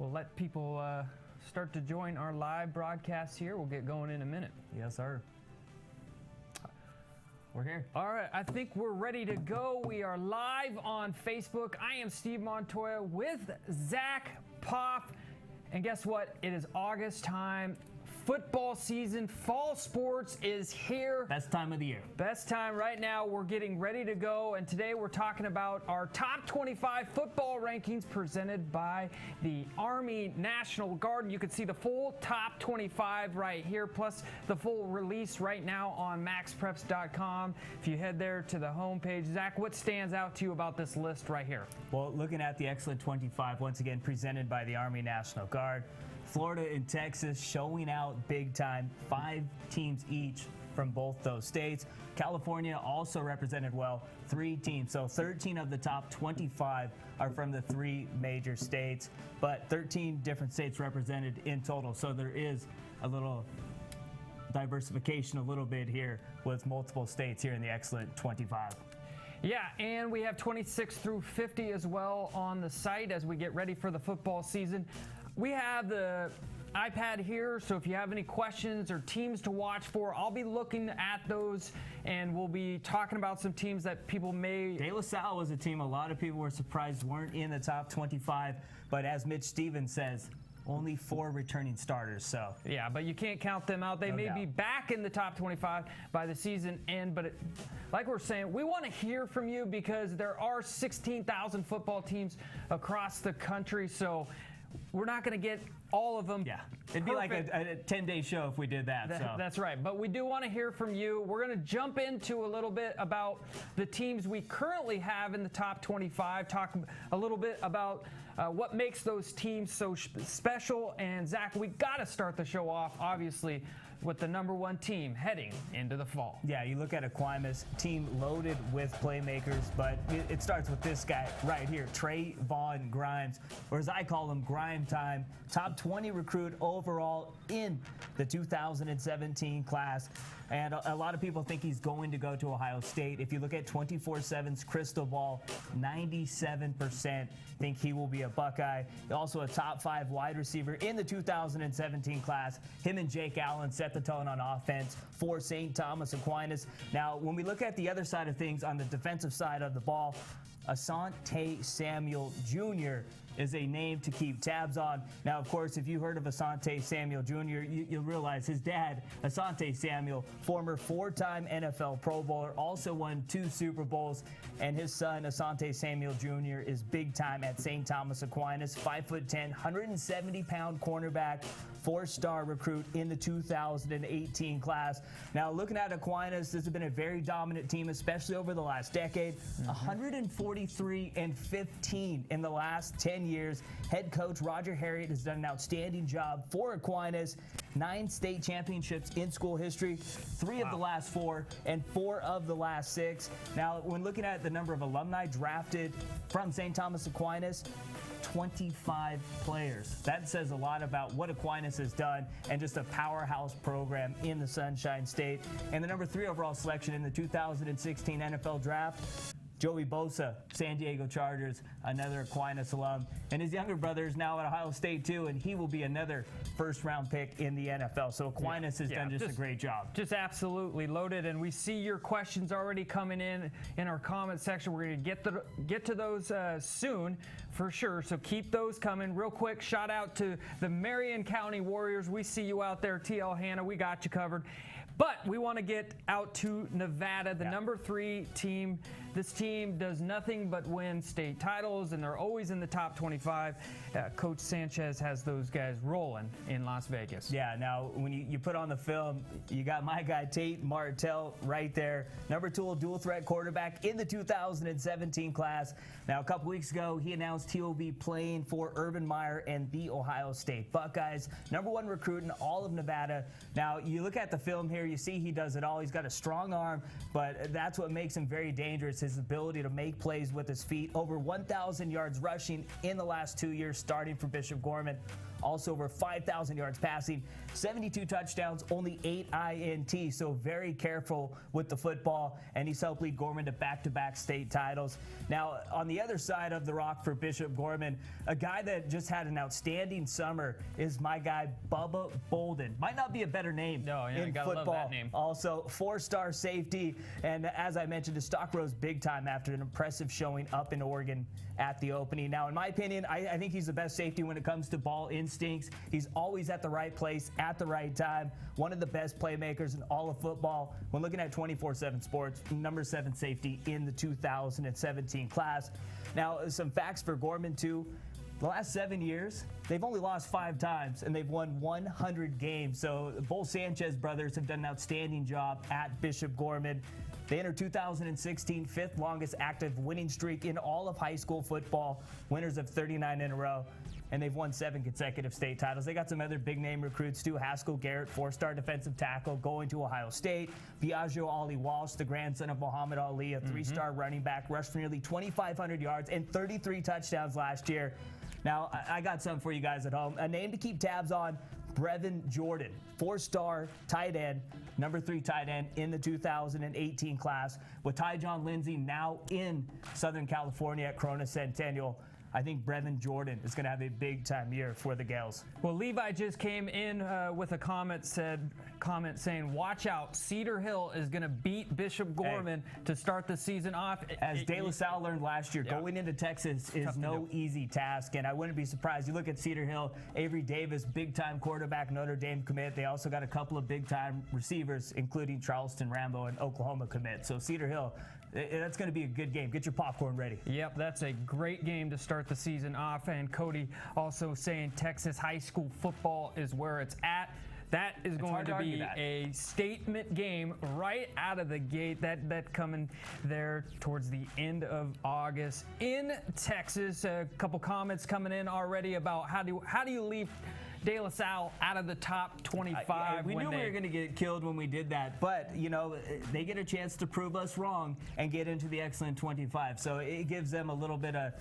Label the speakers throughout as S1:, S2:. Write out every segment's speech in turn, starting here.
S1: We'll let people start to join our live broadcast here. We'll get going in a minute.
S2: Yes, sir. We're here.
S1: All right, I think we're ready to go. We are live on Facebook. I am Steve Montoya with Zach Poff. And guess what? It is August time. Football season, fall sports is here.
S2: Best time of the year.
S1: Best time right now. We're getting ready to go. And today we're talking about our top 25 football rankings presented by the Army National Guard. And you can see the full top 25 right here, plus the full release right now on maxpreps.com. If you head there to the homepage, Zach, what stands out to you about this list right here?
S2: Well, looking at the Xcellent 25, once again presented by the Army National Guard. Florida and Texas showing out big time, 5 teams each from both those states. California also represented well, 3 teams. So 13 of the top 25 are from the 3 major states, but 13 different states represented in total. So there is a little diversification a little bit here with multiple states here in the Xcellent 25.
S1: Yeah, and we have 26 through 50 as well on the site as we get ready for the football season. We have the iPad here, so if you have any questions or teams to watch for, I'll be looking at those, and we'll be talking about some teams that people may...
S2: De La Salle was a team a lot of people were surprised weren't in the top 25, but as Mitch Stevens says, only 4 returning starters, so.
S1: Yeah, but you can't count them out. They may be back in the top 25 by the season end, but like we're saying, we want to hear from you because there are 16,000 football teams across the country, so we're not going to get all of them.
S2: Yeah, it'd be like a 10-day show if we did that.
S1: That's right, but we do want to hear from you. We're going to jump into a little bit about the teams we currently have in the top 25, talk a little bit about what makes those teams so special. And Zach, we got to start the show off, obviously, with the number 1 team heading into the fall.
S2: Yeah, you look at Aquinas, team loaded with playmakers, but it starts with this guy right here, Trayvon Grimes, or as I call him, Grime Time, top 20 recruit overall in the 2017 class. And a lot of people think he's going to go to Ohio State. If you look at 24/7's crystal ball, 97% think he will be a Buckeye. Also a top 5 wide receiver in the 2017 class. Him and Jake Allen set the tone on offense for St. Thomas Aquinas. Now, when we look at the other side of things on the defensive side of the ball, Asante Samuel Jr. is a name to keep tabs on. Now, of course, if you heard of Asante Samuel Jr., you'll realize his dad, Asante Samuel, former 4-time NFL Pro Bowler, also won 2 Super Bowls, and his son, Asante Samuel Jr., is big time at St. Thomas Aquinas, 5'10", 170-pound cornerback, 4-star recruit in the 2018 class. Now, looking at Aquinas, this has been a very dominant team, especially over the last decade. 143-15 in the last 10 years. Head coach Roger Harriet has done an outstanding job for Aquinas. 9 state championships in school history, 3 of the last 4, and 4 of the last 6. Now, when looking at the number of alumni drafted from St. Thomas Aquinas, 25 players. That says a lot about what Aquinas has done and just a powerhouse program in the Sunshine State. And the number 3 overall selection in the 2016 NFL Draft, Joey Bosa, San Diego Chargers, another Aquinas alum. And his younger brother is now at Ohio State, too, and he will be another first-round pick in the NFL. So Aquinas has done just a great job.
S1: Just absolutely loaded, and we see your questions already coming in our comment section. We're going to get to those soon for sure, so keep those coming. Real quick, shout out to the Marion County Warriors. We see you out there, TL Hanna. We got you covered. But we want to get out to Nevada, the number 3 team. This team does nothing but win state titles, and they're always in the top 25. Coach Sanchez has those guys rolling in Las Vegas.
S2: Yeah, now when you put on the film, you got my guy Tate Martell right there. Number 2 dual threat quarterback in the 2017 class. Now, a couple weeks ago, he announced he will be playing for Urban Meyer and the Ohio State Buckeyes. Number 1 recruit in all of Nevada. Now, you look at the film here, runner. You see he does it all. He's got a strong arm, but that's what makes him very dangerous, his ability to make plays with his feet. Over 1,000 yards rushing in the last 2 years, starting for Bishop Gorman. Also over 5,000 yards passing, 72 touchdowns, only 8 INT, so very careful with the football, and he's helped lead Gorman to back-to-back state titles. Now, on the other side of the rock for Bishop Gorman, a guy that just had an outstanding summer is my guy, Bubba Bolden. Might not be a better name in
S1: gotta
S2: football.
S1: love that name.
S2: Also, 4-star safety, and as I mentioned, his stock rose big time after an impressive showing up in Oregon at the opening. Now, in my opinion, I think he's the best safety when it comes to ball instincts. He's always at the right place at the right time. One of the best playmakers in all of football. When looking at 24/7 Sports, number 7 safety in the 2017 class. Now, some facts for Gorman, too. The last 7 years, they've only lost 5 times, and they've won 100 games. So the Bull Sanchez brothers have done an outstanding job at Bishop Gorman. They entered 2016, 5th longest active winning streak in all of high school football, winners of 39 in a row, and they've won 7 consecutive state titles. They got some other big-name recruits, too. Haskell Garrett, 4-star defensive tackle, going to Ohio State. Biagio Ali Walsh, the grandson of Muhammad Ali, a 3-star running back, rushed for nearly 2,500 yards and 33 touchdowns last year. Now, I got some for you guys at home. A name to keep tabs on, Brevin Jordan, 4-star tight end, number 3 tight end in the 2018 class. With Ty John Lindsay now in Southern California at Corona Centennial, I think Brevin Jordan is going to have a big-time year for the Gales.
S1: Well, Levi just came in with a comment saying, watch out, Cedar Hill is going to beat Bishop Gorman to start the season off.
S2: As De La Salle learned last year, going into Texas is no easy task, and I wouldn't be surprised. You look at Cedar Hill, Avery Davis, big-time quarterback, Notre Dame commit. They also got a couple of big-time receivers, including Charleston Rambo and Oklahoma commit. So Cedar Hill, that's going to be a good game. Get your popcorn ready.
S1: Yep, that's a great game to start the season off. And Cody also saying Texas high school football is where it's at. That is going to be a statement game right out of the gate. That coming there towards the end of August in Texas. A couple comments coming in already about how do you leave De La Salle out of the top 25.
S2: We knew we were going to get killed when we did that, but you know they get a chance to prove us wrong and get into the Xcellent 25. So it gives them a little bit of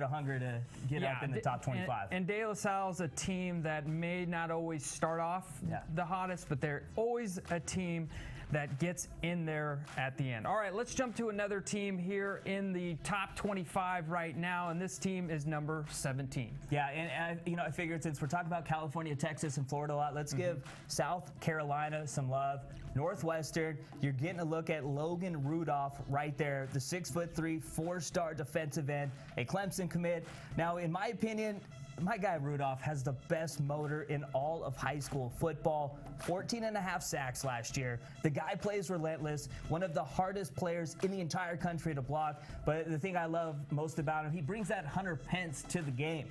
S2: hunger to get up in the top 25.
S1: And De La Salle's a team that may not always start off the hottest, but they're always a team that gets in there at the end. All right, let's jump to another team here in the top 25 right now, and this team is number 17.
S2: Yeah, and I figured since we're talking about California, Texas, and Florida a lot, let's give South Carolina some love. Northwestern, you're getting a look at Logan Rudolph right there, the 6'3", 4-star defensive end, a Clemson commit. Now, in my opinion, my guy Rudolph has the best motor in all of high school football. 14.5 sacks last year. The guy plays relentless, one of the hardest players in the entire country to block. But the thing I love most about him, he brings that Hunter Pence to the game.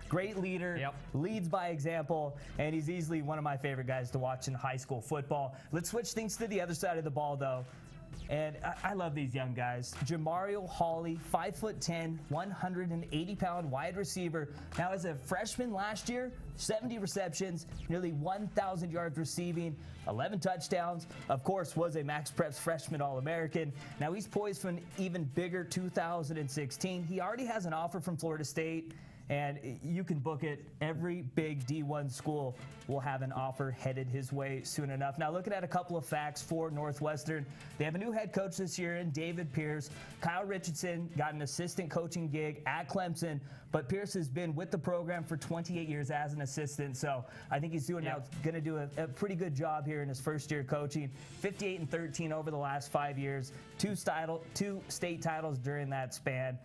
S2: Great leader, leads by example, and he's easily one of my favorite guys to watch in high school football. Let's switch things to the other side of the ball, though. And I love these young guys. Jamario Hawley, 5'10", 180-pound wide receiver. Now, as a freshman last year, 70 receptions, nearly 1,000 yards receiving, 11 touchdowns. Of course, was a Max Preps freshman All-American. Now, he's poised for an even bigger 2016. He already has an offer from Florida State, and you can book it. Every big D1 school will have an offer headed his way soon enough. Now, looking at a couple of facts for Northwestern, they have a new head coach this year in David Pierce. Kyle Richardson got an assistant coaching gig at Clemson, but Pierce has been with the program for 28 years as an assistant, so I think he's going to do a pretty good job here in his first year coaching. 58-13 over the last 5 years, two state titles during that span.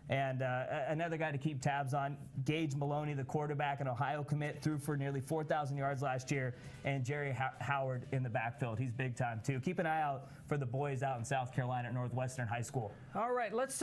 S2: And another guy to keep tabs on, Gage Maloney, the quarterback, an Ohio commit, threw for nearly 4,000 yards last year, and Jerry Howard in the backfield. He's big time, too. Keep an eye out for the boys out in South Carolina at Northwestern High School.
S1: All right, let's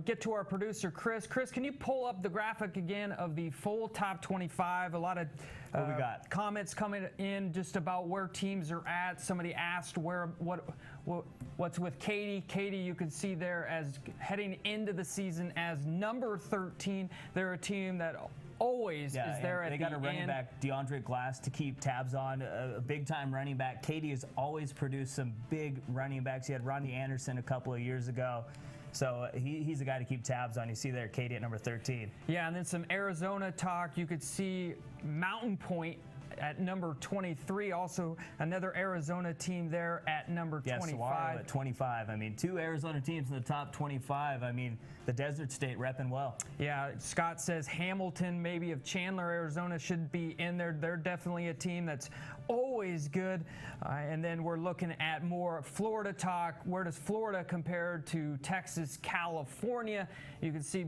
S1: get to our producer, Chris. Chris, can you pull up the graphic again of the full top 25? A lot of
S2: what we got?
S1: Comments coming in just about where teams are at. Somebody asked what's with Katy. Katy, you can see there as heading into the season as number 13. They're a team that always is there at the end.
S2: They got a running back, DeAndre Glass, to keep tabs on, a big-time running back. Katy has always produced some big running backs. He had Ronnie Anderson a couple of years ago. So he's a guy to keep tabs on. You see there, Katy at number 13.
S1: Yeah, and then some Arizona talk. You could see Mountain Point at number 23. Also, another Arizona team there at number 25.
S2: Saguaro at 25. I mean, 2 Arizona teams in the top 25. I mean, the Desert State repping well.
S1: Yeah, Scott says Hamilton, maybe of Chandler, Arizona, should be in there. They're definitely a team that's always good. And then we're looking at more Florida talk. Where does Florida compare to Texas, California? You can see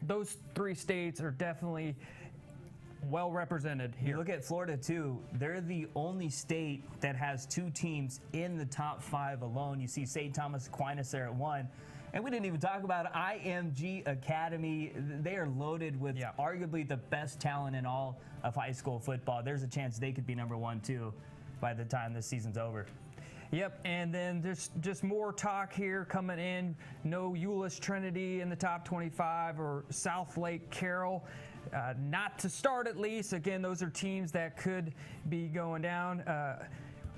S1: those 3 states are definitely well represented here.
S2: You look at Florida too. They're the only state that has 2 teams in the top 5 alone. You see St. Thomas Aquinas there at 1. And we didn't even talk about IMG Academy. They are loaded with arguably the best talent in all of high school football. There's a chance they could be number 1 too by the time this season's over.
S1: Yep, and then there's just more talk here coming in. No Euless Trinity in the top 25 or South Lake Carroll. Not to start at least. Again, those are teams that could be going down.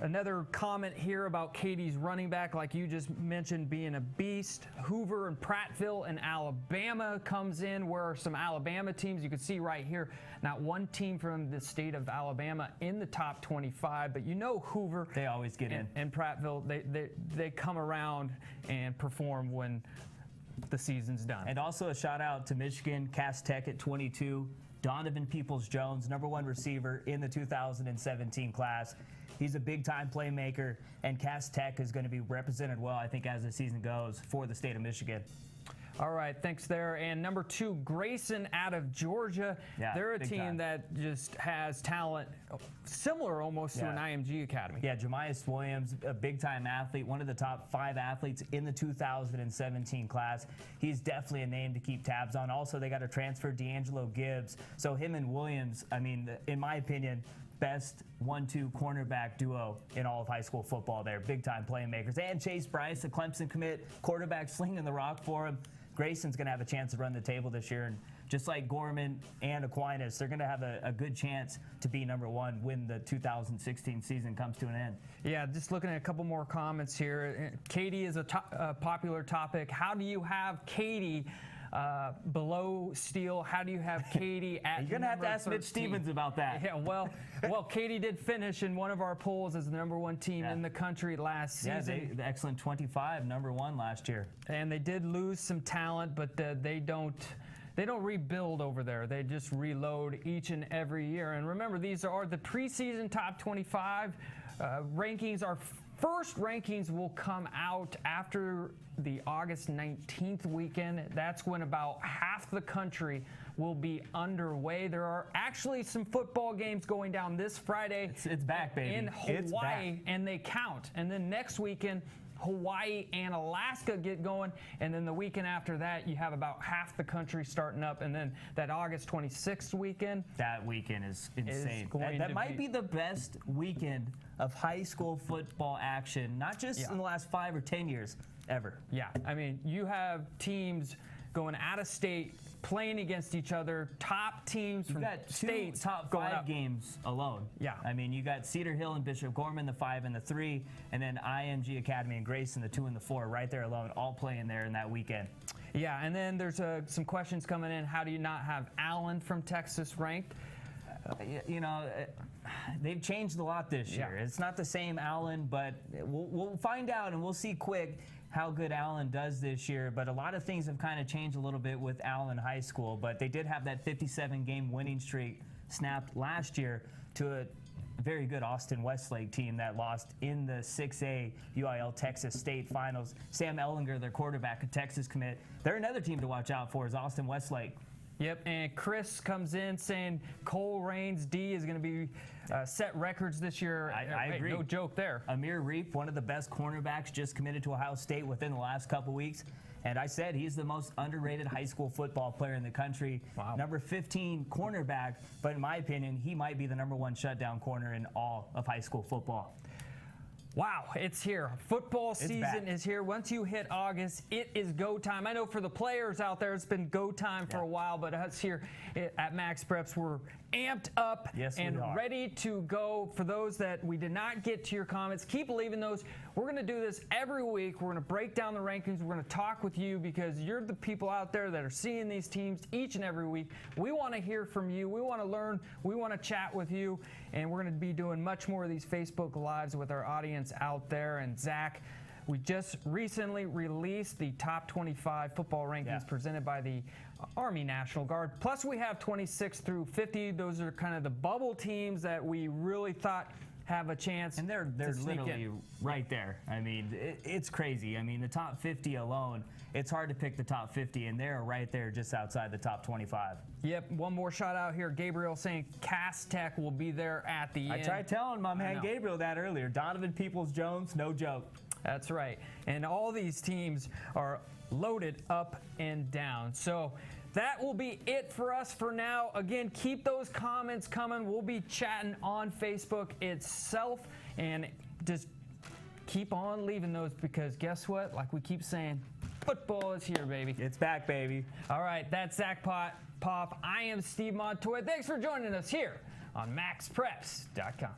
S1: Another comment here about Katy's running back, like you just mentioned, being a beast. Hoover and Prattville and Alabama comes in. Where are some Alabama teams? You can see right here, not one team from the state of Alabama in the top 25, but you know Hoover.
S2: They always get in.
S1: And Prattville, they come around and perform when the season's done.
S2: And also a shout out to Michigan, Cass Tech at 22. Donovan Peoples-Jones, number 1 receiver in the 2017 class. He's a big-time playmaker, and Cass Tech is going to be represented well, I think, as the season goes for the state of Michigan.
S1: All right, thanks there. And number 2, Grayson out of Georgia.
S2: Yeah,
S1: they're a team
S2: time.
S1: that just has talent similar almost to an IMG Academy.
S2: Yeah, Jemias Williams, a big-time athlete, one of the top 5 athletes in the 2017 class. He's definitely a name to keep tabs on. Also, they got a transfer, D'Angelo Gibbs. So him and Williams, I mean, in my opinion, best 1-2 cornerback duo in all of high school football there. Big-time playmakers. And Chase Bryce, a Clemson commit, quarterback slinging the rock for him. Grayson's going to have a chance to run the table this year. And just like Gorman and Aquinas, they're going to have a good chance to be number 1 when the 2016 season comes to an end.
S1: Yeah, just looking at a couple more comments here. Katy is a popular topic. How do you have Katy below Steele? How do you have Katy at
S2: You're going to have to ask
S1: 13?
S2: Mitch Stevens about that.
S1: Yeah, well, Katy did finish in one of our polls as the number 1 team in the country last season.
S2: Yeah, the Xcellent 25, number 1 last year.
S1: And they did lose some talent, but they don't rebuild over there. They just reload each and every year. And remember, these are the preseason top 25 rankings. Our first rankings will come out after the August 19th weekend. That's when about half the country will be underway. There are actually some football games going down this Friday.
S2: It's back, baby.
S1: In Hawaii, and they count. And then next weekend, Hawaii and Alaska get going, and then the weekend after that, you have about half the country starting up, and then that August 26th weekend.
S2: That weekend is insane.
S1: Going
S2: That
S1: to
S2: might be the best weekend of high school football action, not just in the last 5 or 10 years, ever.
S1: Yeah, I mean, you have teams going out of state, playing against each other, top teams from states.
S2: Top 5 games alone.
S1: Yeah.
S2: I mean, you got Cedar Hill and Bishop Gorman, the 5 and the 3, and then IMG Academy and Grayson, the 2 and the 4, right there alone, all playing there in that weekend.
S1: Yeah, and then there's some questions coming in. How do you not have Allen from Texas ranked?
S2: They've changed a lot this year. It's not the same Allen, but we'll find out, and we'll see quick how good Allen does this year. But a lot of things have kind of changed a little bit with Allen High School. But they did have that 57-game winning streak snapped last year to a very good Austin Westlake team that lost in the 6A UIL Texas State Finals. Sam Ellinger, their quarterback, a Texas commit. They're another team to watch out for is Austin Westlake.
S1: Yep, and Chris comes in saying Cole Raines D is going to be set records this year.
S2: I agree.
S1: No joke there.
S2: Amir Reap, one of the best cornerbacks, just committed to Ohio State within the last couple weeks. And I said he's the most underrated high school football player in the country.
S1: Wow.
S2: Number 15 cornerback, but in my opinion, he might be the number 1 shutdown corner in all of high school football.
S1: Wow, it's here. Football season
S2: back.
S1: is here. Once you hit August, it is go time. I know for the players out there, it's been go time for a while, but us here at Max Preps, we're amped up and ready to go. For those that we did not get to your comments, keep leaving those. We're going to do this every week. We're going to break down the rankings. We're going to talk with you because you're the people out there that are seeing these teams each and every week. We want to hear from you. We want to learn. We want to chat with you. And we're going to be doing much more of these Facebook Lives with our audience out there. And Zach, we just recently released the top 25 football rankings presented by the Army National Guard. Plus, we have 26 through 50. Those are kind of the bubble teams that we really thought have a chance.
S2: And they're literally right there. I mean, it's crazy. I mean, the top 50 alone, it's hard to pick the top 50, and they're right there just outside the top 25.
S1: Yep, one more shout out here. Gabriel saying Cass Tech will be there at the end.
S2: I tried telling my man Gabriel that earlier. Donovan Peoples-Jones, no joke.
S1: That's right. And all these teams are loaded up and down. So that will be it for us for now. Again, keep those comments coming. We'll be chatting on Facebook itself. And just keep on leaving those because guess what? Like we keep saying, football is here, baby.
S2: It's back, baby.
S1: All right, that's Zach Pop. I am Steve Montoya. Thanks for joining us here on MaxPreps.com.